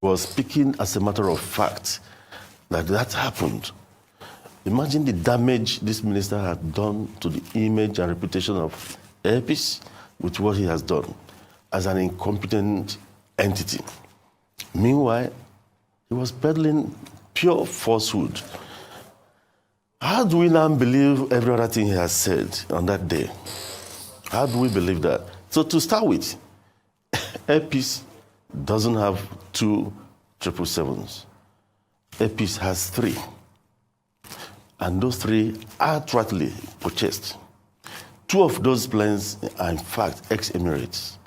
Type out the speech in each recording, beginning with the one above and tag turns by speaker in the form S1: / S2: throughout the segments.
S1: was speaking as a matter of fact that happened. Imagine the damage this minister had done to the image and reputation of Airpeace with what he has done as an incompetent entity. Meanwhile, he was peddling pure falsehood. How do we now believe every other thing he has said on that day? How do we believe that? So to start with, Airpeace doesn't have 2 777s. Airpeace has 3. And those 3 are outrightly purchased. 2 of those planes are in fact ex-Emirates.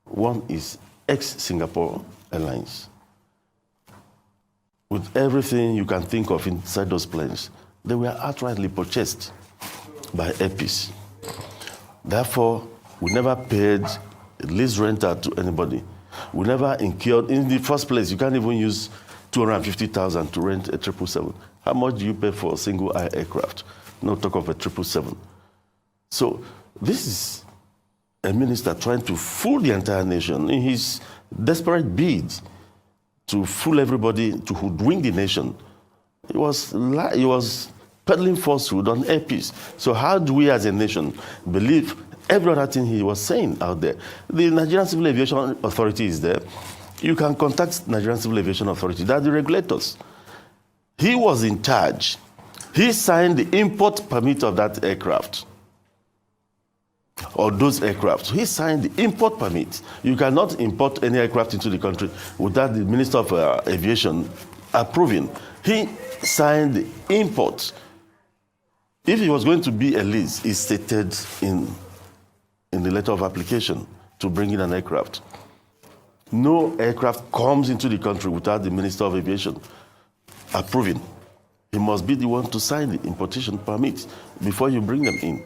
S1: One is ex-Singapore Airlines. With everything you can think of inside those planes, they were outrightly purchased by Airpeace. Therefore, we never paid lease rental to anybody. We never incurred, in the first place, you can't even use 250,000 to rent a 777. How much do you pay for a single-aisle aircraft? No talk of a 777. So this is a minister trying to fool the entire nation in his desperate bid to fool everybody, to hoodwink the nation. He was peddling falsehood on Airpeace. So how do we as a nation believe every other thing he was saying out there? The Nigerian Civil Aviation Authority is there. You can contact Nigerian Civil Aviation Authority. They're the regulators. He was in charge. He signed the import permit of that aircraft, or those aircraft. He signed the import permit. You cannot import any aircraft into the country without the Minister of Aviation approving. He signed the import. If it was going to be a lease, it's stated in the letter of application to bring in an aircraft. No aircraft comes into the country without the Minister of Aviation approving. He must be the one to sign the importation permit before you bring them in.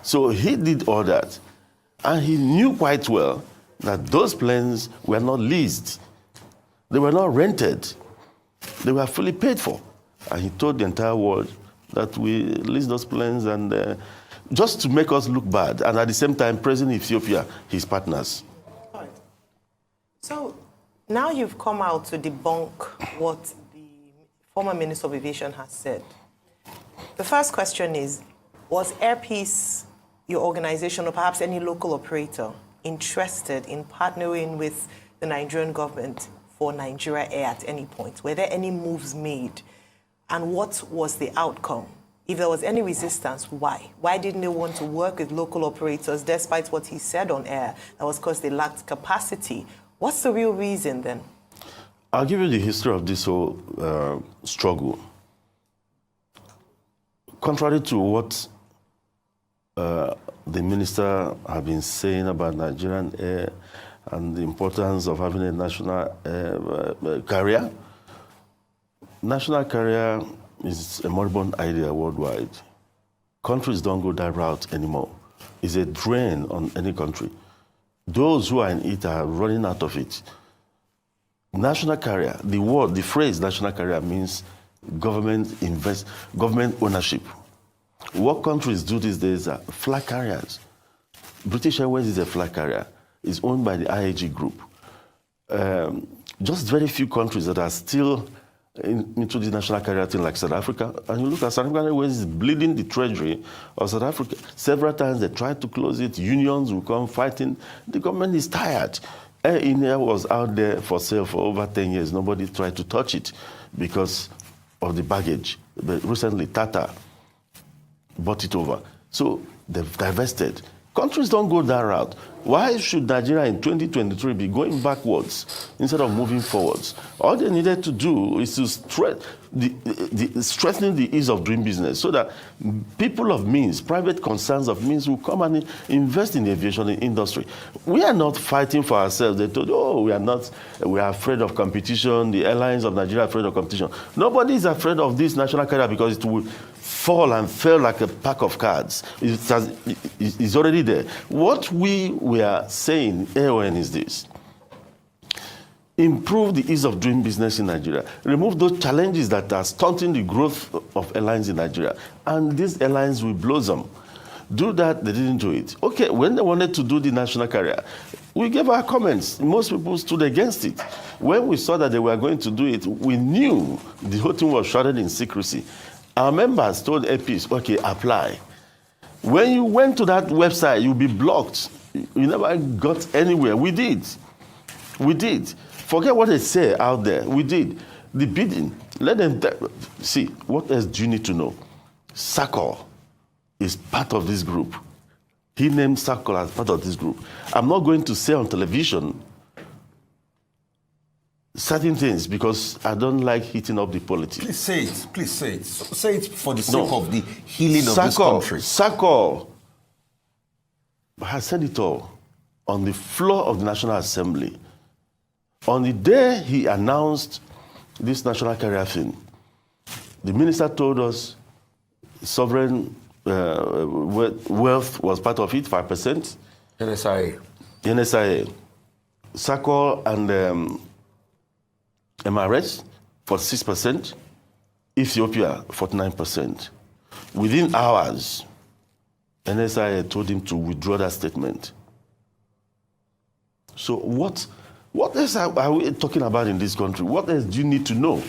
S1: So he did all that. And he knew quite well that those planes were not leased. They were not rented. They were fully paid for. And he told the entire world that we leased those planes and just to make us look bad. And at the same time, praising Ethiopia, his partners.
S2: Right. So now you've come out to debunk what the former Minister of Aviation has said. The first question is, was Airpeace, your organization, or perhaps any local operator, interested in partnering with the Nigerian government for Nigeria Air at any point? Were there any moves made? And what was the outcome? If there was any resistance, why? Why didn't they want to work with local operators despite what he said on air? That was because they lacked capacity. What's the real reason then?
S1: I'll give you the history of this whole struggle. Contrary to what the minister have been saying about Nigerian Air and the importance of having a national carrier, national carrier is a moribund idea worldwide. Countries don't go that route anymore. It's a drain on any country. Those who are in it are running out of it. National carrier, the phrase national carrier means government ownership. What countries do these days are flag carriers. British Airways is a flag carrier. It's owned by the IAG group. Just very few countries that are still into the national carrier thing, like South Africa. And you look at South African Airways is bleeding the treasury of South Africa. Several times they tried to close it. Unions will come fighting. The government is tired. Air India was out there for sale for over 10 years. Nobody tried to touch it because of the baggage. But recently, Tata bought it over. So they've divested. Countries don't go that route. Why should Nigeria in 2023 be going backwards instead of moving forwards? All they needed to do is to strengthen the ease of doing business so that people of means, private concerns of means will come and invest in the aviation industry. We are not fighting for ourselves. They told, we are afraid of competition. The airlines of Nigeria are afraid of competition. Nobody is afraid of this national carrier because it will fall and fell like a pack of cards. It's already there. What we are saying, AON, is this. Improve the ease of doing business in Nigeria. Remove those challenges that are stunting the growth of airlines in Nigeria. And these airlines will blossom. Do that, they didn't do it. Okay, when they wanted to do the national carrier, We gave our comments. Most people stood against it. When we saw that they were going to do it, we knew the whole thing was shrouded in secrecy. Our members told APs, okay, apply. When you went to that website, you'll be blocked. You never got anywhere. We did. We did. Forget what they say out there. We did. The bidding, let them see, what else do you need to know? Sakol is part of this group. He named Sakol as part of this group. I'm not going to say on television certain things because I don't like heating up the politics.
S3: Please say it. Please say it. Say it for the sake of the healing of this country.
S1: Sakol has said it all on the floor of the National Assembly. On the day he announced this national carrier thing, the minister told us sovereign wealth was part of it, 5%. NSIA. Sakol and MRS, 46%. Ethiopia, 49%. Within hours, NSIA told him to withdraw that statement. So what else are we talking about in this country? What else do you need to know?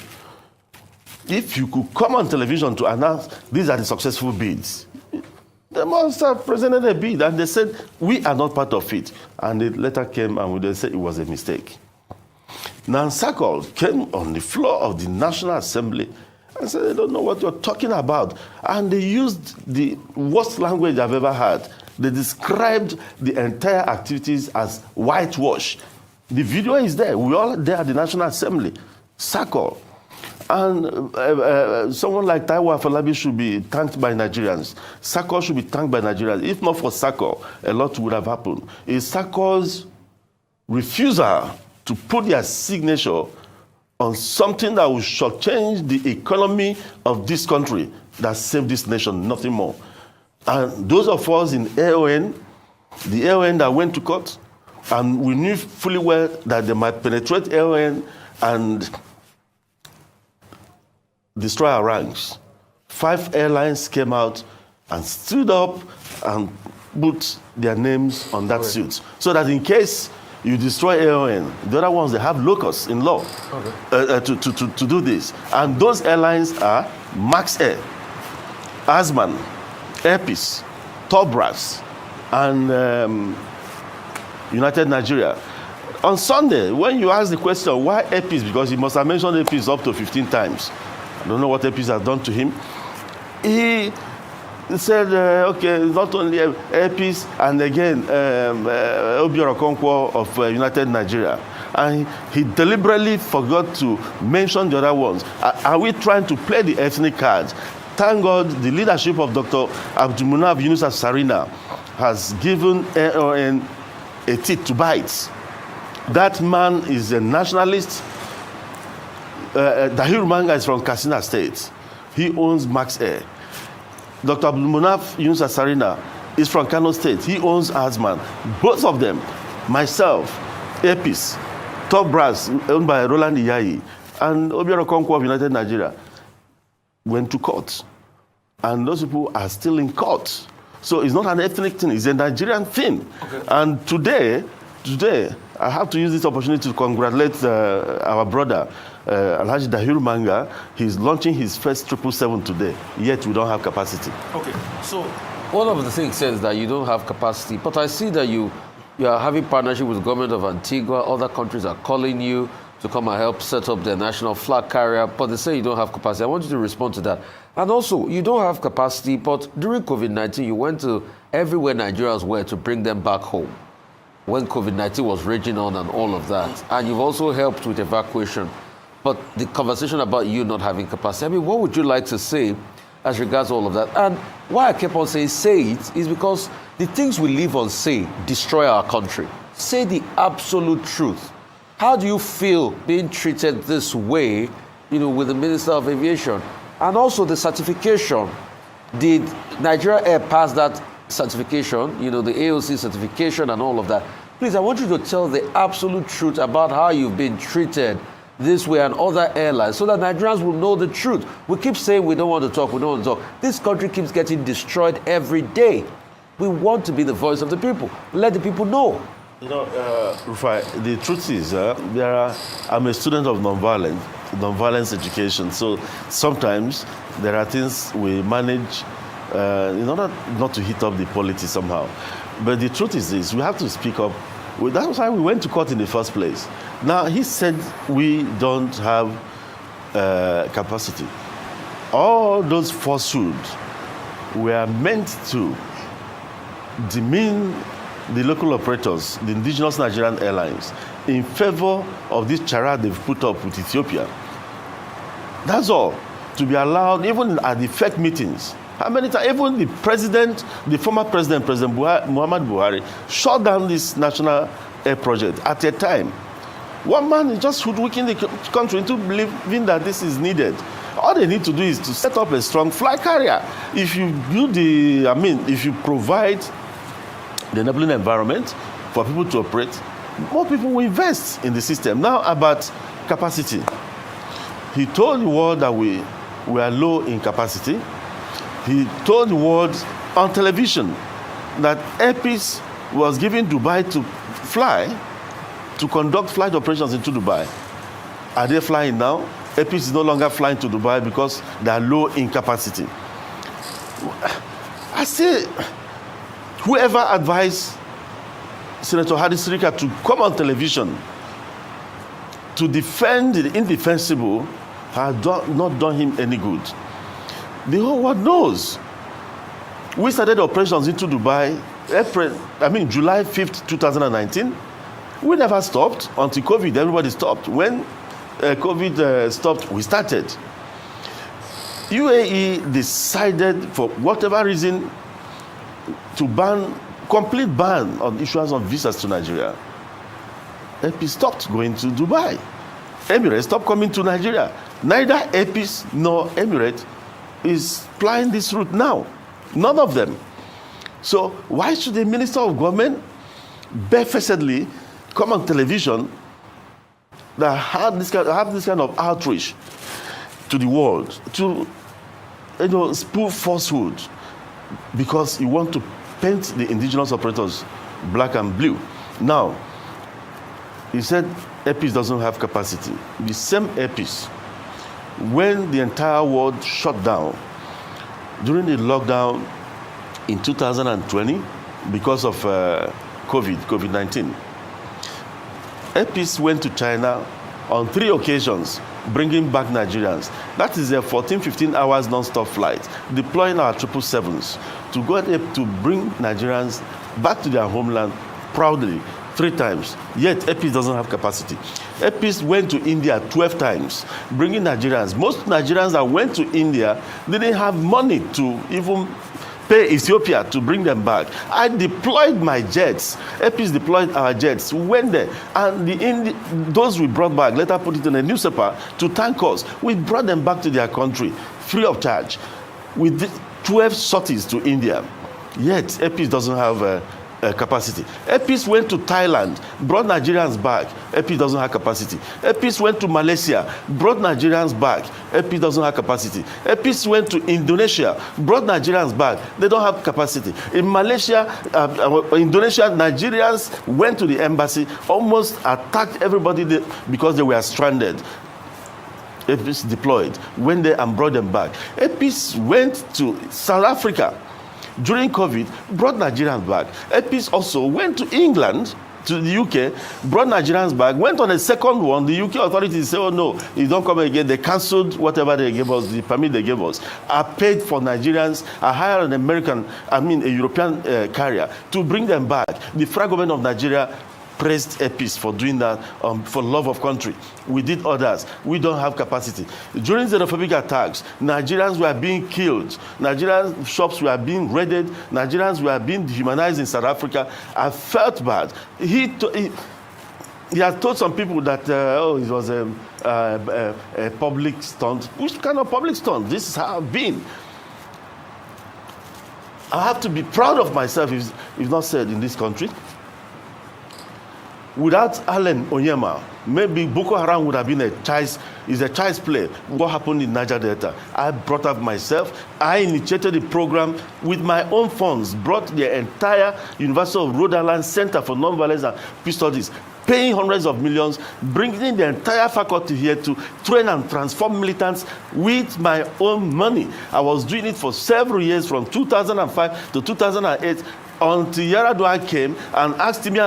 S1: If you could come on television to announce these are the successful bids, they must have presented a bid, and they said, we are not part of it. And the letter came and they said it was a mistake. Now Sakol came on the floor of the National Assembly and said, they don't know what you're talking about. And they used the worst language I've ever heard. They described the entire activities as whitewash. The video is there. We're all there at the National Assembly. Sakol. And someone like Taiwo Afolabi should be thanked by Nigerians. Sakol should be thanked by Nigerians. If not for Sakol, a lot would have happened. It's Sakol's refusal to put their signature on something that will shortchange the economy of this country that saved this nation, nothing more. And those of us in AON, the AON that went to court, and we knew fully well that they might penetrate AON and destroy our ranks. 5 airlines came out and stood up and put their names on that suit. So that in case you destroy AON, the other ones, they have locus in law to do this. And those airlines are Max Air, Asman, Airpeace, Top Brass, and United Nigeria. On Sunday, when you ask the question, why Airpeace? Because he must have mentioned Airpeace up to 15 times. I don't know what Airpeace has done to him. He said, okay, not only Airpeace, and again, Obiora Okonkwo of United Nigeria. And he deliberately forgot to mention the other ones. Are we trying to play the ethnic cards? Thank God the leadership of Dr. Abdulmunaf Yunus Sarina has given AON a teeth to bite. That man is a nationalist. Dahir Manga is from Katsina State. He owns Max Air. Dr. Abdulmunaf Yunus Sarina is from Kano State. He owns Asman. Both of them, myself, Airpeace, Top Brass, owned by Roland Iyayi, and Obiora Okonkwo of United Nigeria, went to court. And those people are still in court. So it's not an ethnic thing, it's a Nigerian thing. Okay. And today, I have to use this opportunity to congratulate our brother, Alhaji Dahir Manga. He's launching his first 777 today, yet we don't have capacity.
S3: Okay, so one of the things says that you don't have capacity, but I see that you are having partnership with the government of Antigua. Other countries are calling you to come and help set up their national flag carrier, but they say you don't have capacity. I want you to respond to that. And also, you don't have capacity, but during COVID-19, you went to everywhere Nigerians were to bring them back home when COVID-19 was raging on and all of that. And you've also helped with evacuation. But the conversation about you not having capacity, I mean, what would you like to say as regards all of that? And why I kept on saying say it is because the things we live on say destroy our country. Say the absolute truth. How do you feel being treated this way, with the Minister of Aviation? And also the certification. Did Nigeria Air pass that certification, the AOC certification and all of that? Please, I want you to tell the absolute truth about how you've been treated this way and other airlines so that Nigerians will know the truth. We keep saying we don't want to talk. This country keeps getting destroyed every day. We want to be the voice of the people. Let the people know.
S1: You know, Rufai, the truth is, I'm a student of nonviolence education. So sometimes there are things we manage in order not to hit up the politics somehow. But the truth is this, we have to speak up. That's why we went to court in the first place. Now, he said we don't have capacity. All those falsehoods were meant to demean the local operators, the indigenous Nigerian airlines, in favor of this charade they've put up with Ethiopia. That's all. To be allowed, even at the fake meetings. How many times, even the president, the former president, President Muhammad Buhari, shut down this national air project at a time. One man is just hoodwinking the country into believing that this is needed. All they need to do is to set up a strong flag carrier. If you do if you provide the enabling environment for people to operate, more people will invest in the system. Now about capacity. He told the world that we are low in capacity. He told the world on television that Airpeace was given Dubai to fly, to conduct flight operations into Dubai. Are they flying now? Airpeace is no longer flying to Dubai because they are low in capacity. I say, whoever advised Senator Hadi Sirika to come on television to defend the indefensible has not done him any good. The whole world knows. We started operations into Dubai July 5th, 2019. We never stopped until COVID. Everybody stopped. When COVID stopped, we started. UAE decided, for whatever reason, to complete ban on issuance of visas to Nigeria. Airpeace stopped going to Dubai. Emirates stopped coming to Nigeria. Neither Airpeace nor Emirates is flying this route now. None of them. So why should the Minister of Government barefacedly come on television that have this kind of outreach to the world, to spoof falsehood, because you want to paint the indigenous operators black and blue. Now, he said Airpeace doesn't have capacity. The same Airpeace, when the entire world shut down during the lockdown in 2020 because of COVID-19, Airpeace went to China on 3 occasions, bringing back Nigerians. That is a 14-15 hours non-stop flight, deploying our 777s to go to bring Nigerians back to their homeland proudly 3 times. Yet Airpeace doesn't have capacity. Airpeace went to India 12 times, bringing Nigerians. Most Nigerians that went to India didn't have money to even pay Ethiopia to bring them back. I deployed my jets. Airpeace deployed our jets. We went there, and those we brought back, later put it in a newspaper to thank us. We brought them back to their country free of charge with 12 sorties to India. Yet Airpeace doesn't have capacity. Airpeace went to Thailand, brought Nigerians back. Airpeace doesn't have capacity. Airpeace went to Malaysia, brought Nigerians back. Airpeace doesn't have capacity. Airpeace went to Indonesia, brought Nigerians back. They don't have capacity. In Malaysia, Indonesia, Nigerians went to the embassy, almost attacked everybody because they were stranded. Airpeace deployed, went there and brought them back. Airpeace went to South Africa during COVID, brought Nigerians back. Airpeace also went to England, to the UK, brought Nigerians back, went on a second one. The UK authorities said, oh no, you don't come again. They cancelled whatever they gave us, the permit they gave us. I paid for Nigerians, I hired a European carrier to bring them back. The federal government of Nigeria praised Airpeace for doing that, for love of country. We did others. We don't have capacity. During xenophobic attacks, Nigerians were being killed. Nigerian shops were being raided. Nigerians were being dehumanized in South Africa. I felt bad. He has told some people that, it was a public stunt. Which kind of public stunt? This is how I've been. I have to be proud of myself, if not said, in this country. Without Allen Onyema, maybe Boko Haram would have been a child's play. What happened in Niger Delta? I brought up myself. I initiated the program with my own funds, brought the entire University of Rhode Island Center for Nonviolence and Peace Studies, paying hundreds of millions, bringing the entire faculty here to train and transform militants with my own money. I was doing it for several years, from 2005 to 2008, until Yaradua came and asked me,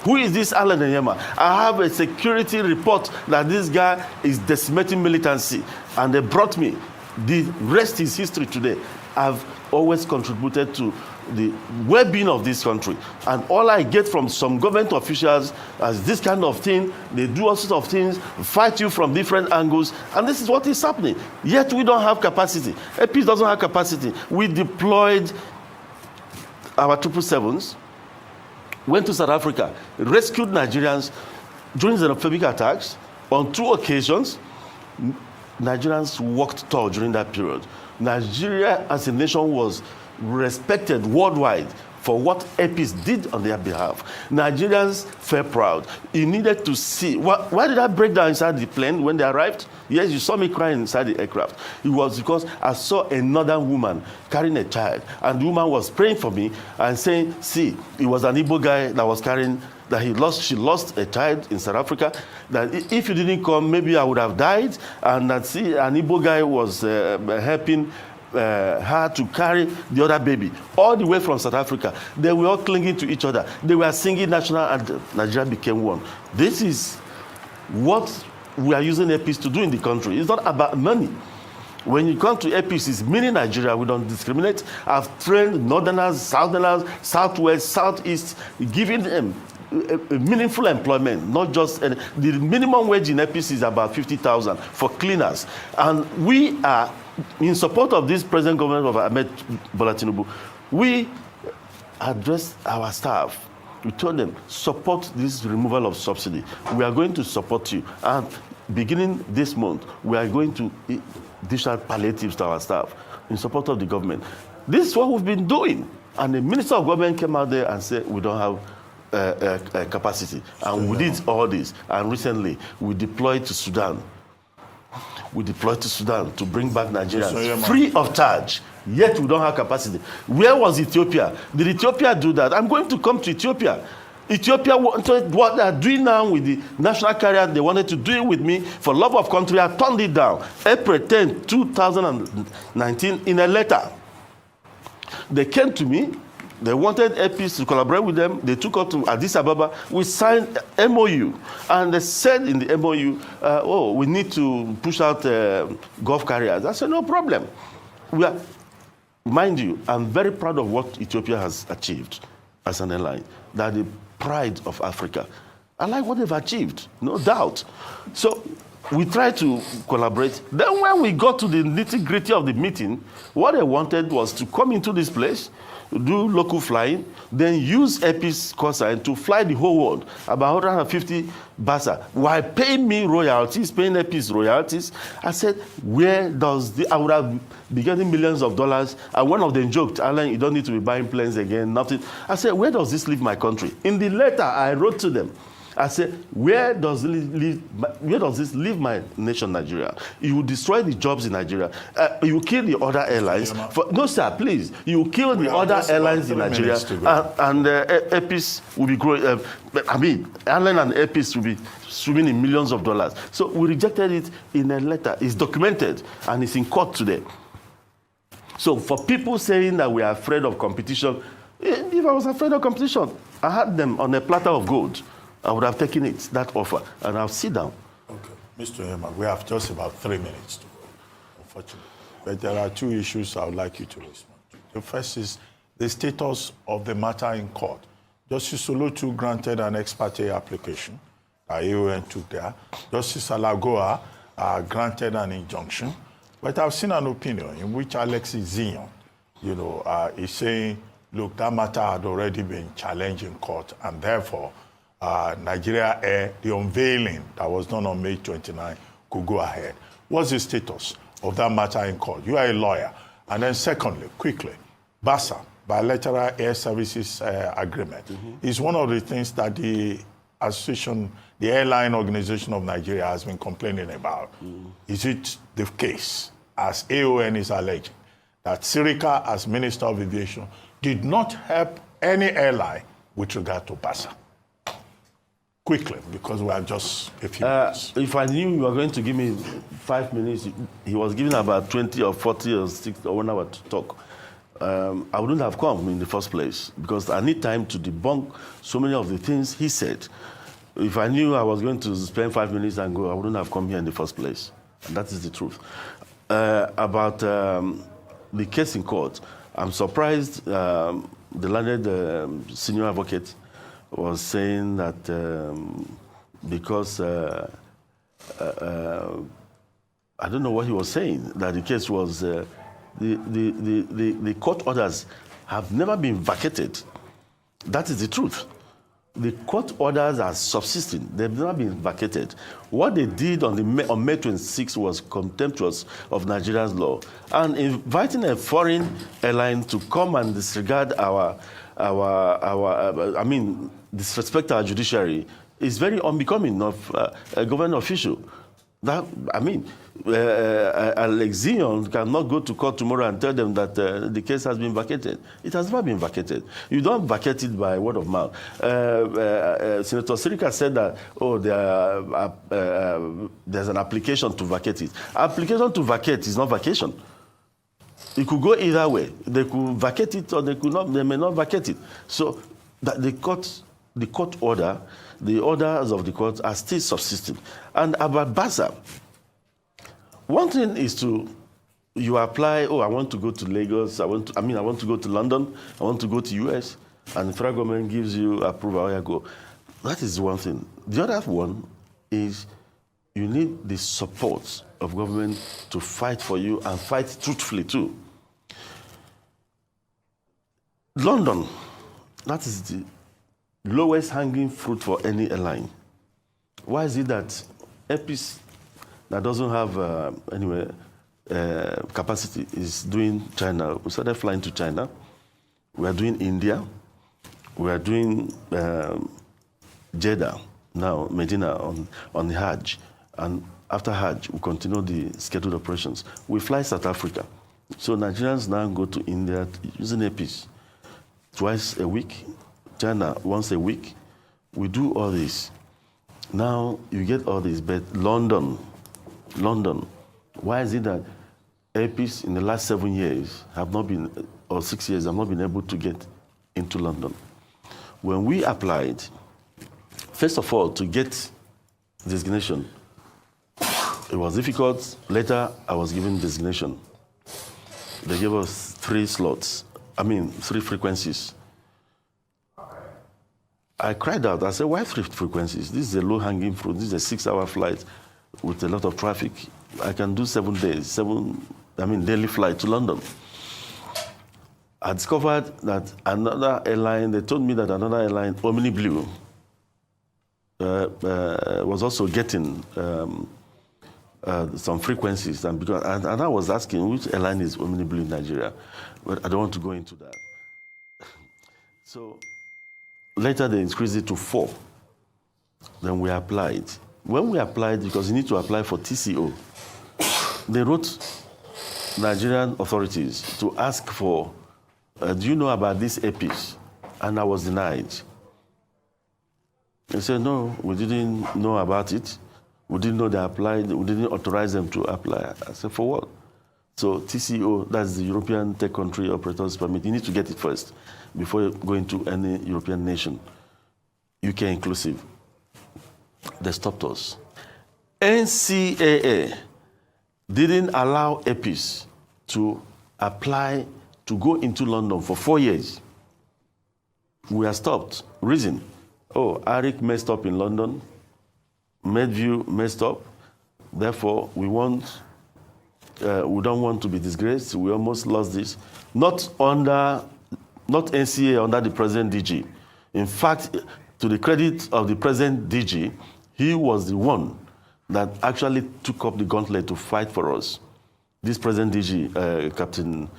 S1: who is this Allen Onyema? I have a security report that this guy is decimating militancy. And they brought me. The rest is history today. I've always contributed to the well-being of this country. And all I get from some government officials as this kind of thing, they do all sorts of things, fight you from different angles, and this is what is happening. Yet we don't have capacity. APIS doesn't have capacity. We deployed our 777s, went to South Africa, rescued Nigerians during xenophobic attacks. On 2 occasions, Nigerians walked tall during that period. Nigeria as a nation was respected worldwide for what APIS did on their behalf. Nigerians felt proud. You needed to see. Why did I break down inside the plane when they arrived? Yes, you saw me crying inside the aircraft. It was because I saw another woman carrying a child, and the woman was praying for me and saying, see, it was an Igbo guy that was carrying, that she lost a child in South Africa, that if you didn't come, maybe I would have died, and that, see, an Igbo guy was helping her to carry the other baby all the way from South Africa. They were all clinging to each other. They were singing national anthem. Nigeria became one. This is what we are using APIS to do in the country. It's not about money. When you come to APIS, it's mini Nigeria. We don't discriminate. I've trained Northerners, Southerners, Southwest, Southeast, giving them meaningful employment, not just the minimum wage in APIS is about 50,000 for cleaners. And we are in support of this present government of Ahmed Bola Tinubu. We addressed our staff. We told them, support this removal of subsidy. We are going to support you. And beginning this month, we are going to dish out palliatives to our staff in support of the government. This is what we've been doing. And the Minister of Government came out there and said, we don't have capacity. And we did all this. And recently, we deployed to Sudan. We deployed to Sudan to bring back Nigerians free of charge. Yet we don't have capacity. Where was Ethiopia? Did Ethiopia do that? I'm going to come to Ethiopia. Ethiopia wanted what they are doing now with the national carrier. They wanted to do it with me. For love of country, I turned it down. April 10, 2019, in a letter. They came to me. They wanted APIS to collaborate with them. They took us to Addis Ababa. We signed MOU. And they said in the MOU, we need to push out Gulf carriers. I said, no problem. Mind you, I'm very proud of what Ethiopia has achieved as an airline. They're the pride of Africa. I like what they've achieved, no doubt. So we tried to collaborate. Then when we got to the nitty-gritty of the meeting, what they wanted was to come into this place, do local flying, then use APIS cosign to fly the whole world, about 150 BASA, while paying me royalties, paying APIS royalties. I said, where does I would have been getting millions of dollars, and one of them joked, Alan, you don't need to be buying planes again, nothing. I said, where does this leave my country? In the letter I wrote to them, I said, where does this leave my nation, Nigeria? You will destroy the jobs in Nigeria. You will kill the other airlines. No, sir, please. You will kill the other airlines in Nigeria. And APIS will be growing. Airline and APIS will be swimming in millions of dollars. So we rejected it in a letter. It's documented, and it's in court today. So for people saying that we are afraid of competition, if I was afraid of competition, I had them on a platter of gold. I would have taken it, that offer, and I'll sit down.
S4: Okay. Mr. Onyema, we have just about 3 minutes to go, unfortunately. But there are 2 issues I would like you to respond to. The first is the status of the matter in court. Justice Olotu granted an ex parte application that AON took there. Justice Alagoa granted an injunction. But I've seen an opinion in which Alexis Zion, is saying, look, that matter had already been challenged in court, and therefore, Nigeria Air, the unveiling that was done on May 29, could go ahead. What's the status of that matter in court? You are a lawyer. And then secondly, quickly, BASA, Bilateral Air Services Agreement, is one of the things that the Association, the Airline Organization of Nigeria has been complaining about. Is it the case, as AON is alleging, that Sirika, as Minister of Aviation, did not help any airline with regard to BASA? Quickly, because we have just a few minutes.
S1: If I knew you were going to give me 5 minutes, he was giving about 20 or 40 or 60 or 1 hour to talk. I wouldn't have come in the first place because I need time to debunk so many of the things he said. If I knew I was going to spend 5 minutes and go, I wouldn't have come here in the first place. And that is the truth. About the case in court, I'm surprised the learned senior advocate was saying that because I don't know what he was saying, that the case was the court orders have never been vacated. That is the truth. The court orders are subsisting. They've never been vacated. What they did on May 26 was contemptuous of Nigeria's law. And inviting a foreign airline to come and disregard disrespect our judiciary is very unbecoming of a government official. Alexion cannot go to court tomorrow and tell them that the case has been vacated. It has never been vacated. You don't vacate it by word of mouth. Senator Sirika said that, there's an application to vacate it. Application to vacate is not vacation. It could go either way. They could vacate it or they may not vacate it. So that the court order, the orders of the court are still subsisting. And about BASA, one thing is you apply, I want to go to Lagos, I want to go to London, I want to go to US, and the federal government gives you approval, you go. That is one thing. The other one is you need the support of government to fight for you and fight truthfully too. London, that is the lowest hanging fruit for any airline. Why is it that Airpeace that doesn't have capacity is doing China? We started flying to China. We are doing India. We are doing Jeddah now, Medina on the Hajj. And after Hajj, we continue the scheduled operations. We fly South Africa. So Nigerians now go to India using Airpeace twice a week. China once a week. We do all this. Now you get all this, but London, why is it that Airpeace in the last 7 years have not been, or 6 years, have not been able to get into London? When we applied, first of all, to get designation, it was difficult. Later, I was given designation. They gave us 3 frequencies. I cried out. I said, why 3 frequencies? This is a low-hanging fruit. This is a 6-hour flight with a lot of traffic. I can do 7 days, daily flight to London. I discovered that another airline, they told me that another airline, Omni Blue, was also getting some frequencies. And I was asking, which airline is Omni Blue in Nigeria? But I don't want to go into that. So later they increased it to 4. Then we applied. When we applied, because you need to apply for TCO, they wrote Nigerian authorities to ask for, do you know about this Airpeace? And I was denied. They said, no, we didn't know about it. We didn't know they applied. We didn't authorize them to apply. I said, for what? So TCO, that's the European Tech Country Operators Permit. You need to get it first before going to any European nation, UK inclusive. They stopped us. NCAA didn't allow Airpeace to apply to go into London for 4 years. We are stopped. Reason, Arik messed up in London, Medview messed up, therefore we don't want to be disgraced. We almost lost this. Not NCA under the present DG. In fact, to the credit of the present DG, he was the one that actually took up the gauntlet to fight for us. This present DG, Captain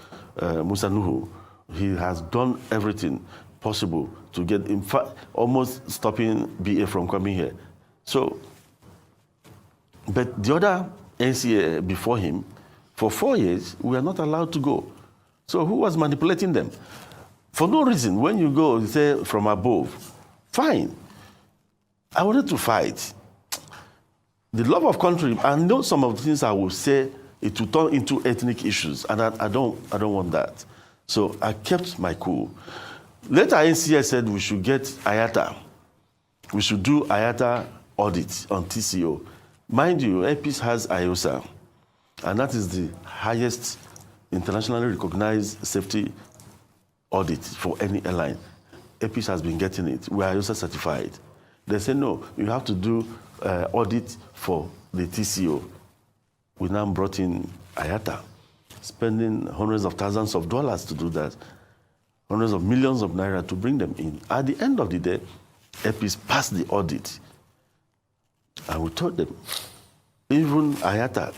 S1: Musa Nuhu, he has done everything. possible to get, in fact, almost stopping BA from coming here. So, but the other NCA before him, for 4 years, we are not allowed to go. So who was manipulating them? For no reason. When you go, you say from above, fine. I wanted to fight. The love of country, I know some of the things I will say, it will turn into ethnic issues, and I don't want that. So I kept my cool. Later, NCA said we should get IATA. We should do IATA audit on TCO. Mind you, APIS has IOSA, and that is the highest internationally recognized safety audit for any airline. APIS has been getting it. We are IOSA certified. They say, no, you have to do audit for the TCO. We now brought in IATA, spending hundreds of thousands of dollars to do that, hundreds of millions of naira to bring them in. At the end of the day, APIS passed the audit. And we told them, even IATA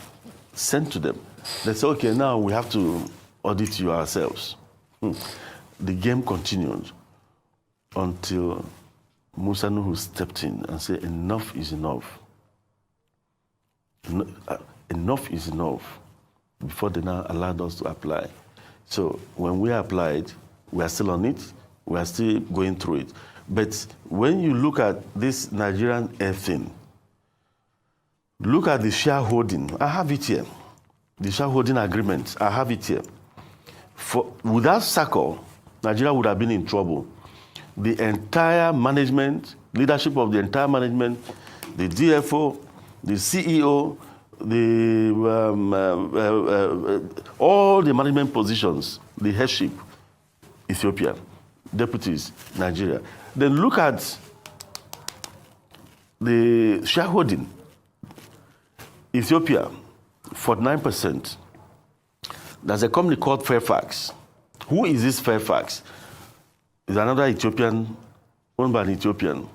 S1: sent to them, they said, okay, now we have to audit you ourselves. The game continued until Musa Nuhu stepped in and said, enough is enough. Enough is enough, before they now allowed us to apply. So when we applied, we are still on it, we are still going through it. But when you look at this Nigerian air thing, look at the shareholding. I have it here. The shareholding agreement, I have it here. Without SACO, Nigeria would have been in trouble. The entire management, leadership of the entire management, the DFO, the CEO, all the management positions, the headship, Ethiopia, deputies, Nigeria. Then look at the shareholding. Ethiopia, 49%. There's a company called Fairfax. Who is this Fairfax? It's another Ethiopian, owned by an Ethiopian.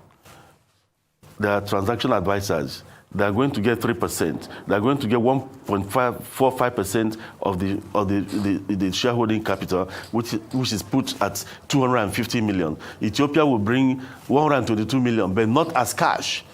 S1: They are transaction advisors. They are going to get 3%. They are going to get 1.45% of the shareholding capital, which is put at 250 million. Ethiopia will bring 122 million, but not as cash.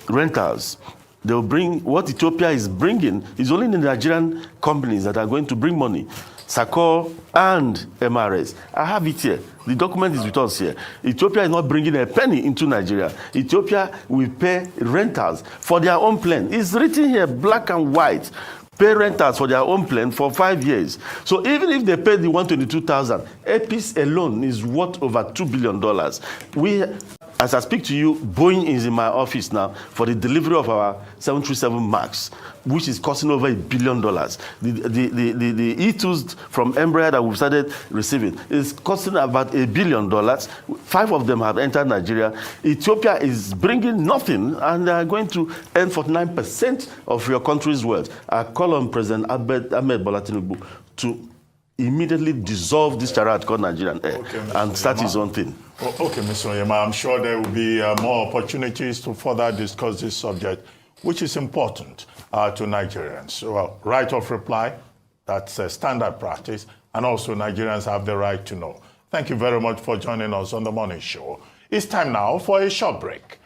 S1: Rentals. They'll bring what Ethiopia is bringing is only the Nigerian companies that are going to bring money. SACO and MRS. I have it here. The document is with us here. Ethiopia is not bringing a penny into Nigeria. Ethiopia will pay rentals for their own plane. It's written here, black and white. Pay rentals for their own plane for 5 years. So even if they pay the 122,000, APIS alone is worth over $2 billion. As I speak to you, Boeing is in my office now for the delivery of our 737 MAX, which is costing over $1 billion. The E2s from Embraer that we've started receiving is costing about $1 billion. 5 of them have entered Nigeria. Ethiopia is bringing nothing, and they are going to earn 49% of your country's wealth. I call on President Ahmed Bola Tinubu to immediately dissolve this charade called Nigerian Air and start his own thing.
S4: Okay, Mr. Onyema, I'm sure there will be more opportunities to further discuss this subject, which is important to Nigerians. Well, right of reply, that's a standard practice, and also Nigerians have the right to know. Thank you very much for joining us on The Morning Show. It's time now for a short break.